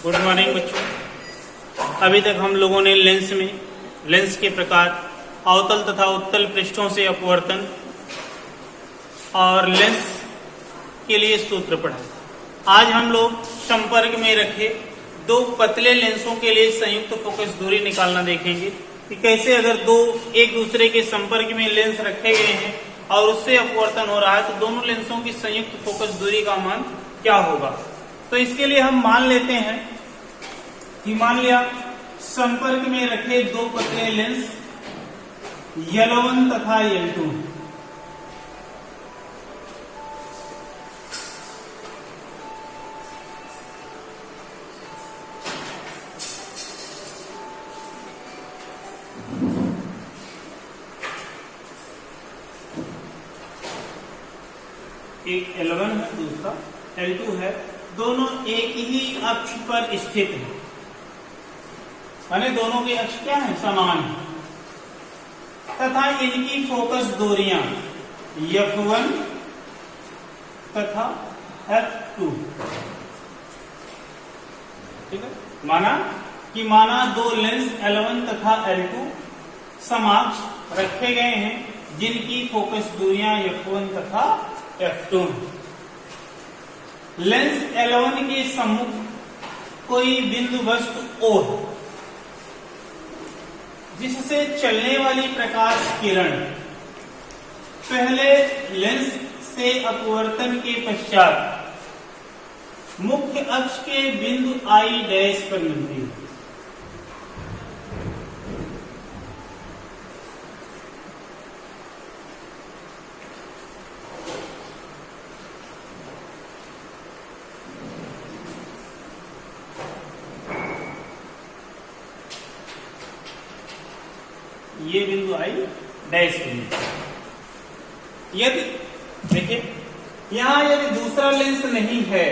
Good morning बच्चों। अभी तक हम लोगों ने लेंस के प्रकार, अवतल तथा उत्तल पृष्ठों से अपवर्तन और लेंस के लिए सूत्र पढ़ा। आज हम लोग संपर्क में रखे दो पतले लेंसों के लिए संयुक्त फोकस दूरी निकालना देखेंगे कि कैसे अगर दो एक दूसरे के संपर्क में लेंस रखे गए हैं और उससे अपवर्तन हो रहा है तो दोनों लेंसों की संयुक्त फोकस दूरी का मान क्या होगा। तो इसके लिए हम मान लेते हैं कि मान लिया संपर्क में रखे दो पतले लेंस L1 तथा L2, एक L1 है दूसरा L2 है, दोनों एक ही अक्ष पर स्थित हैं, माने दोनों के अक्ष क्या है, समान है तथा इनकी फोकस दूरियां F1 तथा F2। ठीक है, माना दो लेंस L1 तथा L2 समक्ष रखे गए हैं जिनकी फोकस दूरियां F1 तथा F2। लेंस L1 के सम्मुख कोई बिंदु वस्तु O है जिससे चलने वाली प्रकाश किरण पहले लेंस से अपवर्तन के पश्चात मुख्य अक्ष के बिंदु I डैश पर मिलती है। ये बिंदु I डैश बिंदु। यदि देखिए यहां यदि दूसरा लेंस नहीं है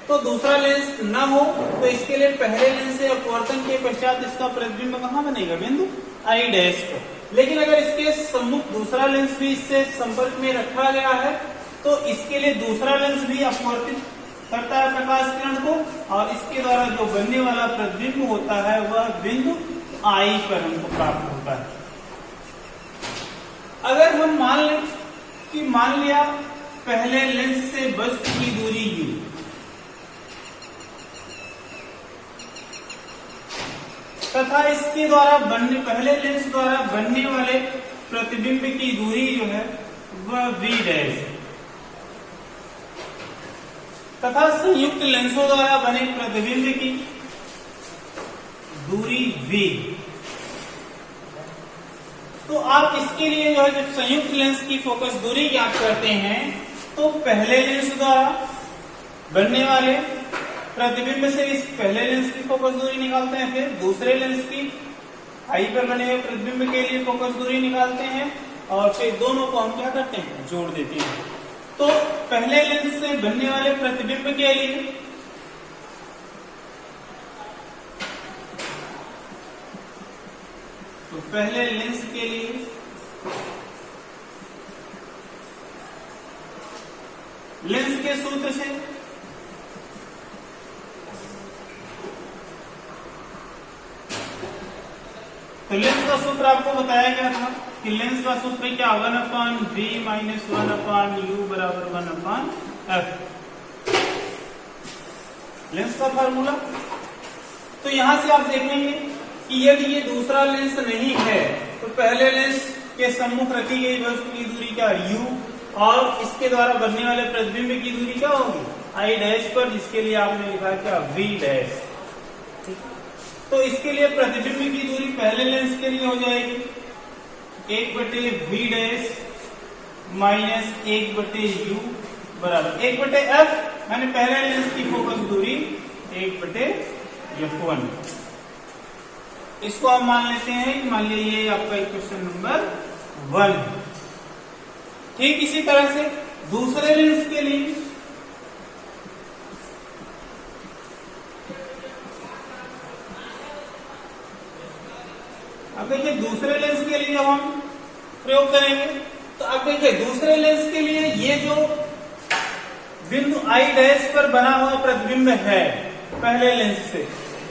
तो दूसरा लेंस न हो तो इसके लिए पहले लेंस से अपवर्तन के पश्चात इसका प्रतिबिंब कहां बनेगा, बिंदु I डैश पर। लेकिन अगर इसके सम्मुख दूसरा लेंस भी इससे संपर्क में रखा गया है तो इसके लिए दूसरा लेंस भी अपवर्तित करता है प्रकाश किरण को और इसके द्वारा जो बनने वाला प्रतिबिंब होता है वह बिंदु I पर हमको प्राप्त होता है। अगर हम मान लिया पहले लेंस से वस्तु की दूरी U तथा इसके द्वारा पहले लेंस द्वारा बनने वाले प्रतिबिंब की दूरी जो है वह V डैश तथा संयुक्त लेंसों द्वारा बने प्रतिबिंब की दूरी V। तो आप इसके लिए जो है जब संयुक्त लेंस की फोकस दूरी ज्ञात करते हैं तो पहले लेंस द्वारा बनने वाले प्रतिबिंब से इस पहले लेंस की फोकस दूरी निकालते हैं, फिर दूसरे लेंस की I पर बने हुए प्रतिबिंब के लिए फोकस दूरी निकालते हैं और फिर दोनों को हम क्या करते हैं, जोड़ देते हैं। तो पहले लेंस से बनने वाले प्रतिबिंब के लिए तो पहले लेंस के लिए लेंस के सूत्र से तो लेंस का सूत्र आपको बताया गया था कि लेंस का सूत्र क्या, 1/v - 1/u बराबर 1/f लेंस का फार्मूला। तो यहां से आप देखेंगे कि यदि ये दूसरा लेंस नहीं है तो पहले लेंस के सम्मुख रखी गई वस्तु की दूरी क्या, U और इसके द्वारा बनने वाले प्रतिबिंब की दूरी क्या होगी, I डैश पर, जिसके लिए आपने लिखा क्या, V डैश। तो इसके लिए प्रतिबिंब की दूरी पहले लेंस के लिए हो जाएगी 1/v डैश माइनस 1/u बराबर 1/f, मैंने पहले लेंस की फोकस दूरी 1/f1। इसको आप मान लेते हैं, मान लीजिए ये आपका इक्वेशन नंबर 1। ठीक इसी तरह से दूसरे लेंस के लिए अब देखिए दूसरे लेंस के लिए जब हम प्रयोग करेंगे तो अब देखिए दूसरे लेंस के लिए ये जो बिंदु I डैश पर बना हुआ प्रतिबिंब है पहले लेंस से।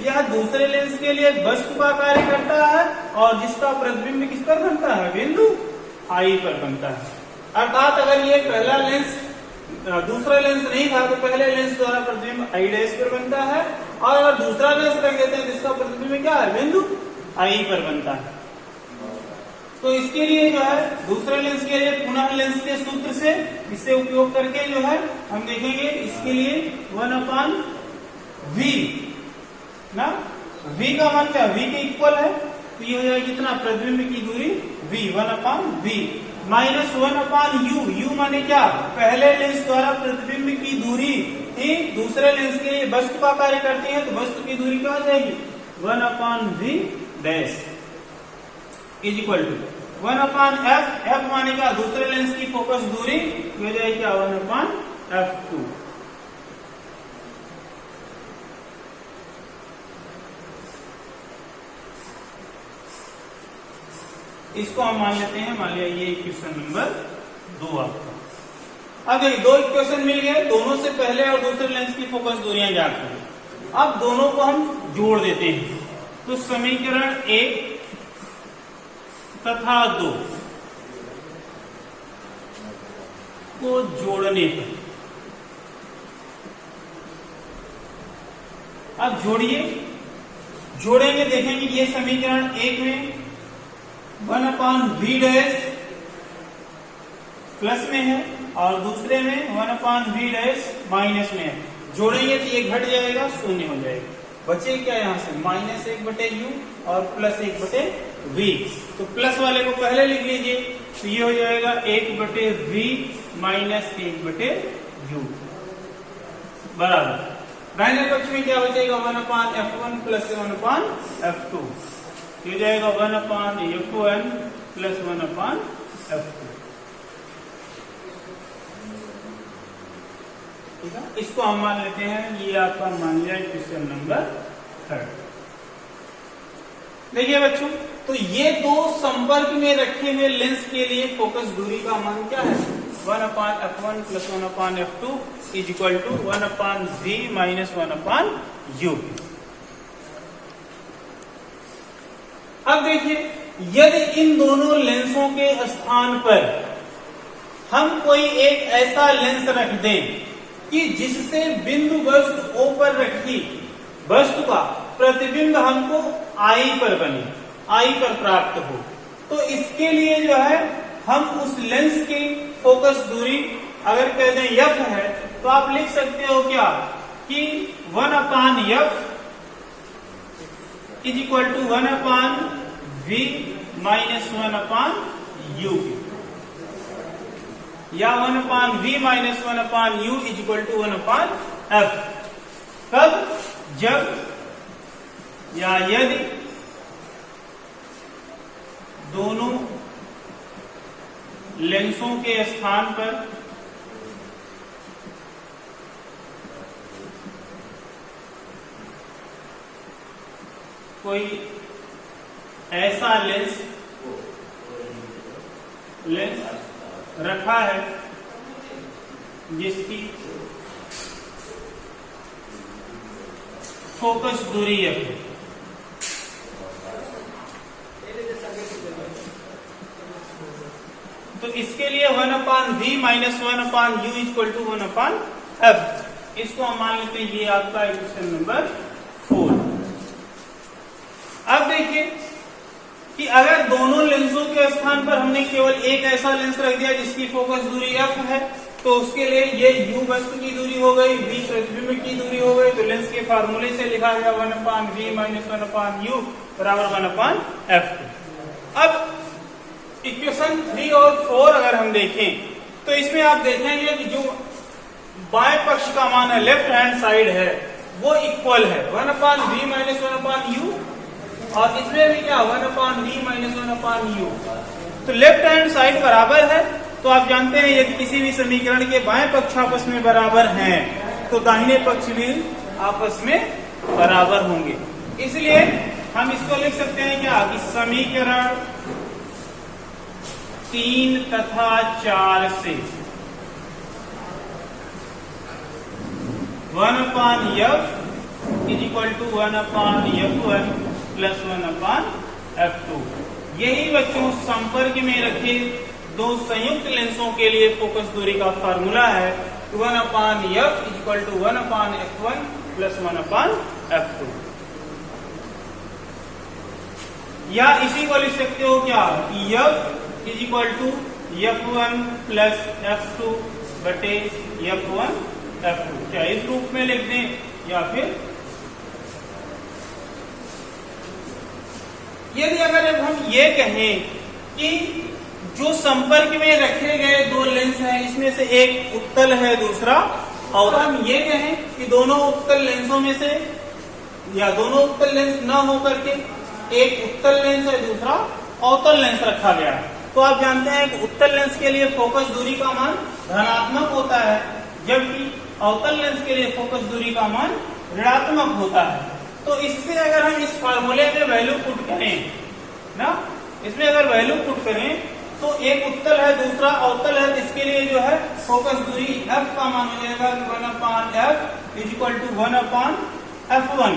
यह दूसरे लेंस के लिए वस्तु का कार्य करता है और जिसका प्रतिबिंब किस पर बनता है, बिंदु आई पर बनता है। अर्थात अगर ये पहला लेंस दूसरा लेंस नहीं था तो पहले लेंस द्वारा प्रतिबिंब आई डैश पर बनता है, और अगर दूसरा लेंस रख देते हैं जिसका प्रतिबिंब क्या है, बिंदु आई पर बनता है। तो इसके लिए जो है दूसरे लेंस के लिए पुनः लेंस के सूत्र से इसे उपयोग करके जो है हम देखेंगे, इसके लिए 1/v ना, v का मान क्या, v के इक्वल है, तो ये हो जाएगा कितना, प्रतिबिंब की दूरी v, 1/v minus 1/u, u माने क्या, पहले लेंस द्वारा प्रतिबिंब की दूरी ही दूसरे लेंस के लिए वस्तु का कार्य करती है, तो वस्तु की दूरी क्या हो जाएगी, 1/v dash is equal to 1/f, f माने क्या, दूसरे लेंस की फोकस दूरी, हो जाएगी क्या, 1/f2। इसको हम मान लेते हैं, मान लिया ये इक्वेशन नंबर 2 आपका। अब देखिए 2 इक्वेशन मिल गए, दोनों से पहले और दूसरे लेंस की फोकस दूरियां ज्ञात करें। अब दोनों को हम जोड़ देते हैं, तो समीकरण 1 तथा 2 को जोड़ने पर, अब जोड़ेंगे, देखेंगे ये समीकरण 1 में 1/v डैश प्लस में है और दूसरे में 1/v डैश माइनस में है। जोड़ेंगे तो ये घट जाएगा, शून्य हो जाएगा, बचे क्या यहाँ से, -1/u और +1/v। तो प्लस वाले को पहले लिख लीजिए, तो ये हो जाएगा 1/v माइनस 1/u बराबर, दाहिने पक्ष में क्या बचेगा, 1/f1 प्लस 1/f2, ये जाएगा 1/f1 प्लस 1/f2। ठीक है, इसको हम मान लेते हैं, ये आपका मान लिया क्वेश्चन नंबर 3। देखिए बच्चों, तो ये दो संपर्क में रखे हुए लेंस के लिए फोकस दूरी का मान क्या है, 1/f1 plus 1/f2 is equal to 1/v minus 1/u। अब देखिए, यदि इन दोनों लेंसों के स्थान पर हम कोई एक ऐसा लेंस रख दें कि जिससे बिंदु वस्तु O पर रखी वस्तु का प्रतिबिंब हमको I पर बने, I पर प्राप्त हो, तो इसके लिए जो है हम उस लेंस की फोकस दूरी अगर कह दें f है, तो आप लिख सकते हो क्या कि 1/f is equal to 1/v minus 1/u, या 1/v minus 1/u is equal to 1/f। कब, जब या यदि दोनों लेंसों के स्थान पर कोई ऐसा लेंस रखा है जिसकी फोकस दूरी है, तो इसके लिए 1/v minus 1/u equal to 1/f। इसको हम मान लेते हैं, ये आपका इक्वेशन नंबर 4। अब देखिए कि अगर दोनों लेंसों के स्थान पर हमने केवल एक ऐसा लेंस रख दिया जिसकी फोकस दूरी f है, तो उसके लिए ये u वस्तु की दूरी हो गई, v प्रतिबिंब की दूरी हो गई, तो लेंस के फार्मूले से लिखा गया 1/v माइनस 1/u बराबर 1/f। अब इक्वेशन 3 और 4 अगर हम देखें, तो इसमें आप देखेंगे कि जो बाएं पक्ष का मान है, लेफ्ट हैंड साइड है, वो इक्वल है 1/v माइनस 1/u, और इसमें भी क्या 1/v माइनस 1/u। तो लेफ्ट हैंड साइड बराबर है, तो आप जानते हैं यदि किसी भी समीकरण के बाएं पक्ष आपस में बराबर हैं, तो दाहिने पक्ष भी आपस में बराबर होंगे। इसलिए हम इसको लिख सकते हैं क्या कि समीकरण 3 तथा 4 से 1/f is equal to 1/f1 plus 1/f2। यही बच्चों संपर्क में रखे दो संयुक्त लेंसों के लिए फोकस दूरी का फार्मूला है 1/f is equal to 1/f1 plus 1/f2। या इसी को लिख सकते हो क्या कि f is equal to f1 plus f2 बटे f1 f2। क्या इस रूप में लिख दें या फिर यदि अगर हम ये कहें कि जो संपर्क में रखे गए दो लेंस हैं इसमें से एक उत्तल है दूसरा और हम ये कहें कि दोनों उत्तल लेंसों में से या दोनों उत्तल लेंस न होकर के एक उत्तल लेंस है दूसरा अवतल लेंस रखा गया है, तो आप जानते हैं कि उत्तल लेंस के लिए फोकस दूरी का मान धनात्मक होता है जबकि अवतल लेंस के लिए फोकस दूरी का मान ऋणात्मक होता है। तो इससे अगर हम इस फार्मूले में वैल्यू पुट करें ना, इसमें अगर वैल्यू पुट करें तो एक उत्तल है दूसरा अवतल है, इसके लिए जो है फोकस दूरी f का मान हो जाएगा 1/f is equal to 1/f1।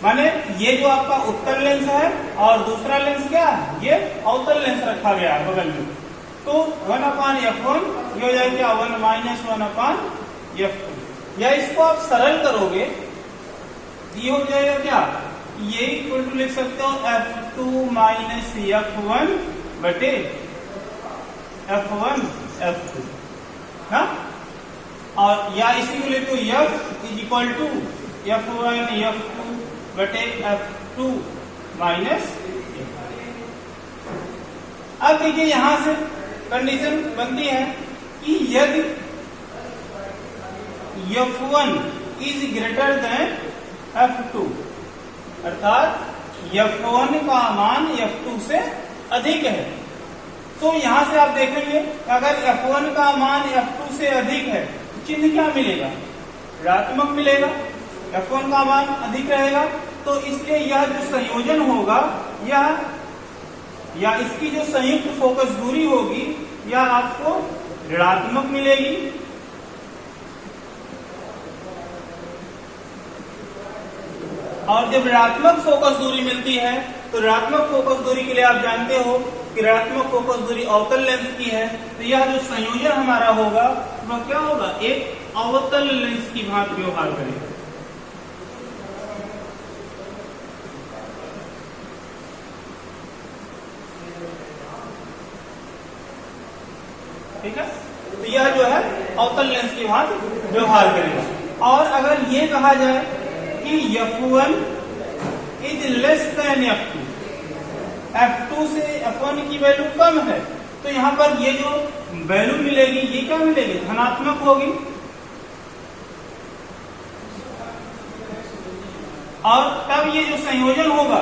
माने ये जो आपका उत्तल लेंस है और दूसरा लेंस क्या है, ये अवतल लेंस रखा गया है बगल में, तो 1/f1 ये हो जाएगा 1 माइनस 1/f2। या इसको आप सरल करोगे ये हो जाएगा क्या, ये इक्वल टू लिख सकते हो f2 माइनस f1 बटे f1 f2 ना, और या इसी को लेते हो f is equal to f1 f2 बटे f2 माइनस। अब देखिए यहां से कंडीशन बनती है कि यदि f1 is greater than f2 अर्थात f1 का मान f2 से अधिक है, तो यहां से आप देखेंगे अगर f1 का मान f2 से अधिक है तो चिन्ह क्या मिलेगा, ऋणात्मक मिलेगा, f1 का मान अधिक रहेगा, तो इसलिए यह जो संयोजन होगा यह या इसकी जो संयुक्त फोकस दूरी होगी यह आपको ऋणात्मक मिलेगी। और जब ऋणात्मक फोकस दूरी मिलती है तो ऋणात्मक फोकस दूरी के लिए आप जानते हो कि ऋणात्मक फोकस दूरी अवतल लेंस की है, तो यह जो संयोजन हमारा होगा वह क्या होगा, एक अवतल लेंस की भांति व्यवहार करेगा। ठीक है, तो यह जो है अवतल लेंस की भांति व्यवहार करेगा। और अगर ये कहा जाए कि f1 is less than f2, f2 से f1 की वैल्यू कम है, तो यहाँ पर ये जो वैल्यू मिलेगी ये क्या मिलेगी, धनात्मक होगी। और तब ये जो संयोजन होगा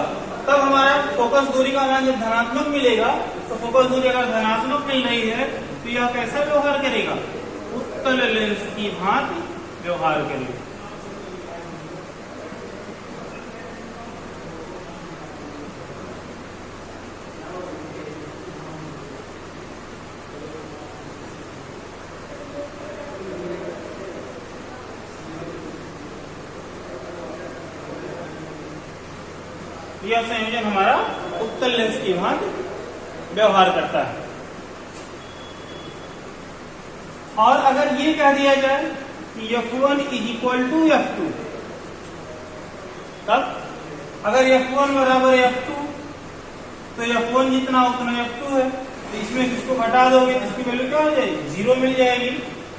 तब हमारा फोकस दूरी का मान जब धनात्मक मिलेगा, तो फोकस दूरी अगर धनात्मक मिल रही है तो यह कैसा व्यवहार करेगा, उत्तल लेंस की भांति व्यवहार करेगा। यह संयोजन हमारा उत्तल लेंस की भांति व्यवहार करता है। और अगर ये कह दिया जाए कि f1 is equal to f2, तब अगर f1 बराबर f2 तो f1 जितना उतना f2 है, तो इसमें इसको घटा दोगे तो इसकी वैल्यू क्या हो जाएगी, 0 मिल जाएगी,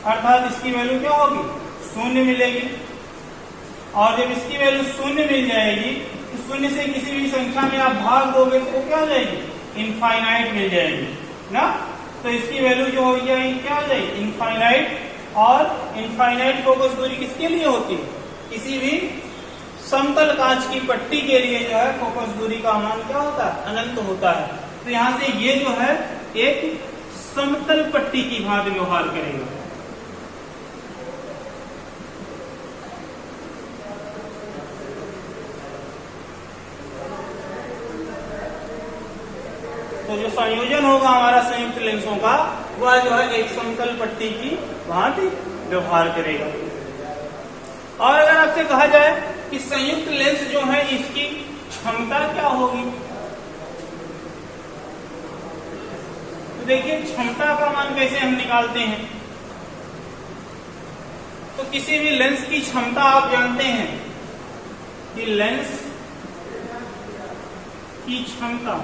अर्थात इसकी वैल्यू क्या होगी, 0 मिलेगी। और जब इसकी वैल्यू 0 मिल जाएगी तो 0 से किसी भी संख्या में आप भाग दोगे तो क्या हो जाएगी, इनफाइनाइट मिल जाएगी ना। तो इसकी वैल्यू जो हो जाएगी क्या हो जाएगी, इनफाइनाइट। और इनफाइनाइट फोकस दूरी किसके लिए होती है, किसी भी समतल कांच की पट्टी के लिए जो है फोकस दूरी का मान क्या होता है, अनंत होता है। तो यहाँ से ये जो है एक समतल पट्टी की भांति व्यवहार करेगा। तो जो संयोजन होगा हमारा संयुक्त लेंसों का वह जो है एक समतल पट्टी की भांति व्यवहार करेगा। और अगर आपसे कहा जाए कि संयुक्त लेंस जो है इसकी क्षमता क्या होगी। तो देखिए क्षमता का मान कैसे हम निकालते हैं। तो किसी भी लेंस की क्षमता आप जानते हैं कि लेंस की क्षमता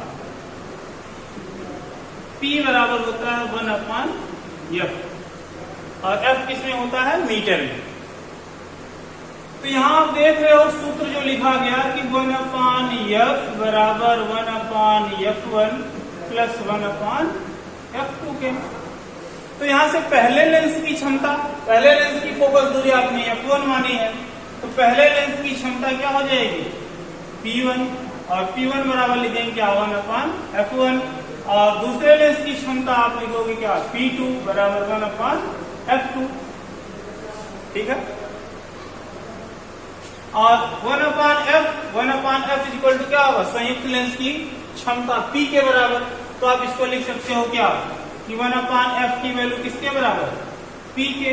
P बराबर होता है 1/F और F किसमें होता है, मीटर में। तो यहां आप देख रहे हो सूत्र जो लिखा गया कि 1/F बराबर 1/F1 प्लस 1/F2 के। तो यहां से पहले लेंस की क्षमता, पहले लेंस की फोकस दूरी आपने F1 मानी है, तो पहले लेंस की क्षमता क्या हो जाएगी, P1, और P1 बराबर लिखेंगे क्या, 1/F1, और दूसरे लेंस की क्षमता आप लिखोगे क्या, P2 बराबर 1/F2। ठीक है, और 1/F इक्वल टू क्या होगा, संयुक्त लेंस की क्षमता P के बराबर। तो आप इसको लिख सकते हो क्या कि 1/F की वैल्यू किसके बराबर, P के।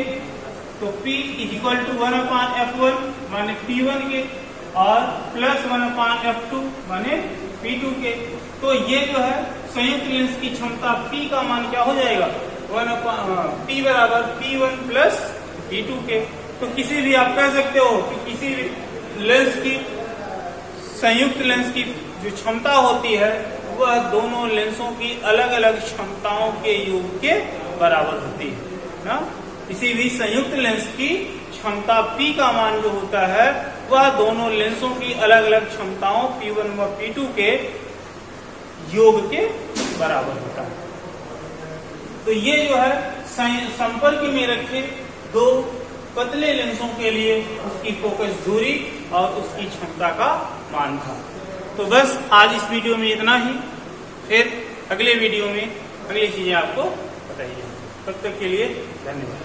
तो P इक्वल टू 1/F1 माने P1 के और प्लस 1/F2 माने P2 के। तो ये जो है संयुक्त लेंस की क्षमता P का मान क्या हो जाएगा, P बराबर P1 प्लस P2 के। तो किसी भी आप कह सकते हो कि किसी भी लेंस की, संयुक्त लेंस की जो क्षमता होती है वह दोनों लेंसों की अलग अलग क्षमताओं के योग के बराबर होती है ना। किसी भी संयुक्त लेंस की क्षमता P का मान जो होता है वह दोनों लेंसों की अलग अलग क्षमताओं P1 व P2 के योग के बराबर होता है। तो ये जो है संपर्क में रखे दो पतले लेंसों के लिए उसकी फोकस दूरी और उसकी क्षमता का मान था। तो बस आज इस वीडियो में इतना ही, फिर अगले वीडियो में अगली चीजें आपको बताइए। तब तक के लिए धन्यवाद।